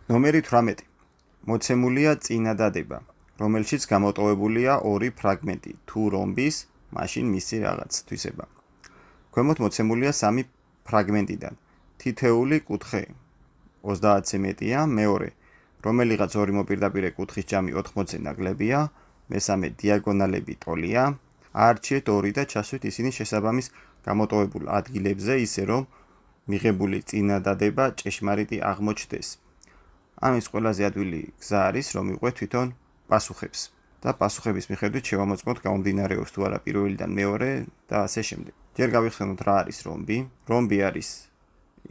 ნომერი 18. მოცემულია წინადადება, რომელშიც გამოტოვებულია ორი ფრაგმენტი, თუ რომბის, მაშინ მისი რაღაც თვისება. ქვემოთ მოცემულია სამი ფრაგმენტიდან. თითეული კუთხე 30-ზე მეტია, მეორე, რომელიღაც ორი მოპირდაპირე კუთხის ჯამი 80-ზე ნაკლებია, მესამე დიაგონალები ტოლია, აარჩიეთ ორი და ჩასვით ისინი შესაბამის გამოტოვებულ ადგილებზე, ისე რომ მიღებული წინადადება ჭეშმარიტი აღმოჩნდეს. ამის ყველაზე ადვილი გზა არის, რომ ვიყვეთ თვითონ პასუხებს და პასუხების მიხედვით შევამოწმოთ გამომდინარეობს თუ არა პირველიდან მეორე და ასე შემდეგ. ჯერ გავიხსენოთ რა არის რომბი. რომბი არის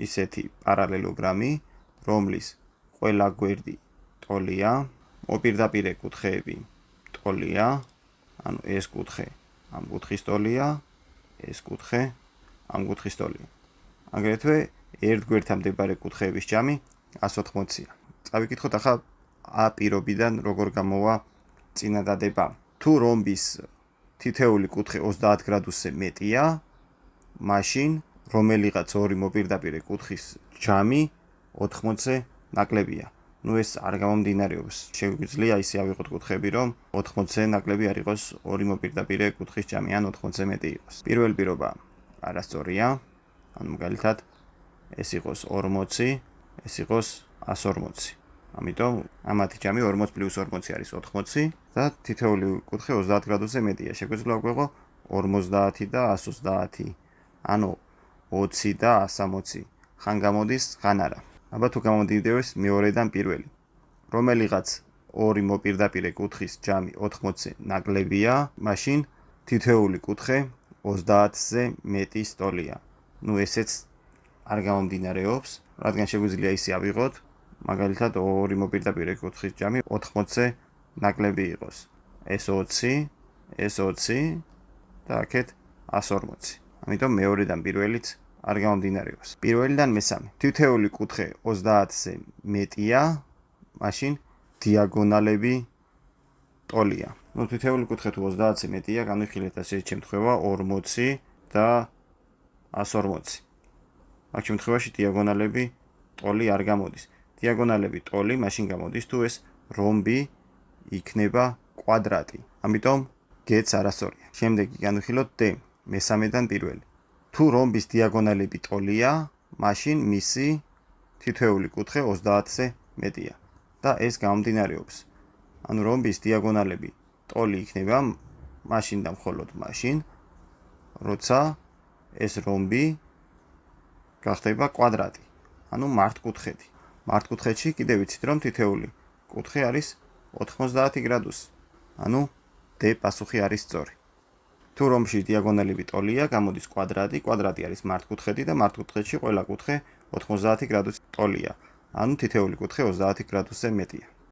ისეთი პარალელოგრამი, რომლის ყველა გვერდი ტოლია, მოპირდაპირე კუთხეები ტოლია, ანუ ეს კუთხე ამ კუთხის ტოლია, ეს კუთხე ამ კუთხის ტოლია. აგრეთვე ერთ გვერდთან მდებარე კუთხეების ჯამი 180-ია. წავიკითხოთ ახლა A პირობიდან როგორ გამოვა წინადადება. თუ რომბის თითეული კუთხე 30 გრადუსზე მეტია, მაშინ რომელიღაც ორი მოპირდაპირე კუთხის ჯამი 80-ზე ნაკლებია. ეს არ გამომდინარეობს. შეგვიძლია ისე ავიღოთ კუთხეები, რომ 80-ზე ნაკლები არ იყოს ორი მოპირდაპირე კუთხის ჯამი, ან 80-ზე მეტი იყოს. პირველი პირობა არასწორია, ანუ მაგალითად ეს იყოს 40, ეს იყოს 140. ამიტომ ამათი ჯამი 40 + 40 არის 80 და თითეული კუთხე 30 გრადუსზე მეტია. შეგვიძლია ვაღვიღო 50 და 130, ანუ 20 და 160. ხან გამოდის, ხან არა. აბა თუ გამომდინარეობს მეორედან პირველი. რომელიღაც ორი მოპირდაპირე კუთხის ჯამი 80-ზე ნაკლებია, მაშინ თითეული კუთხე 30-ზე მეტი ტოლია. ესეც არ გამომდინარეობს, რადგან შეგვიძლია ისე ავიღოთ, მაგალითად ორი მოპირდაპირე კუთხის ჯამი 80-ზე ნაკლები იყოს. ეს 20, ეს 20 და აქეთ 140. ამიტომ მეორედან პირველიც არ გამომდინარეობს. პირველიდან მესამე. თითეული კუთხე 30-ზე მეტია, მაშინ დიაგონალები ტოლია. თითეული კუთხე თუ 30-ზე მეტია, განვიხილეთ ასე შემთხვევა 40 და 140. აქ შემთხვევაში დიაგონალები ტოლი არ გამოდის. დიაგონალები ტოლი მაშინ გამოდის, თუ ეს რომბი იქნება კვადრატი. ამიტომ G-ც არასწორია. შემდეგი განვიხილოთ D, მესამედან პირველი. თუ რომბის დიაგონალები ტოლია, მაშინ მისი თითეული კუთხე 30-ზე მეტია და ეს გამომდინარეობს. ანუ რომბის დიაგონალები ტოლი იქნება მაშინ და მხოლოდ მაშინ, როცა ეს რომბი გახდება კვადრატი, ანუ მართკუთხედი. მართკუთხედში კიდევ ვიცით, რომ თითეული კუთხე არის 90 გრადუსი, ანუ D პასუხი არის სწორი. თუ რომბში დიაგონალები ტოლია, გამოდის კვადრატი, კვადრატი არის მართკუთხედი და მართკუთხედში ყველა კუთხე 90 გრადუსი ტოლია, ანუ თითეული კუთხე 30 გრადუსზე მეტია.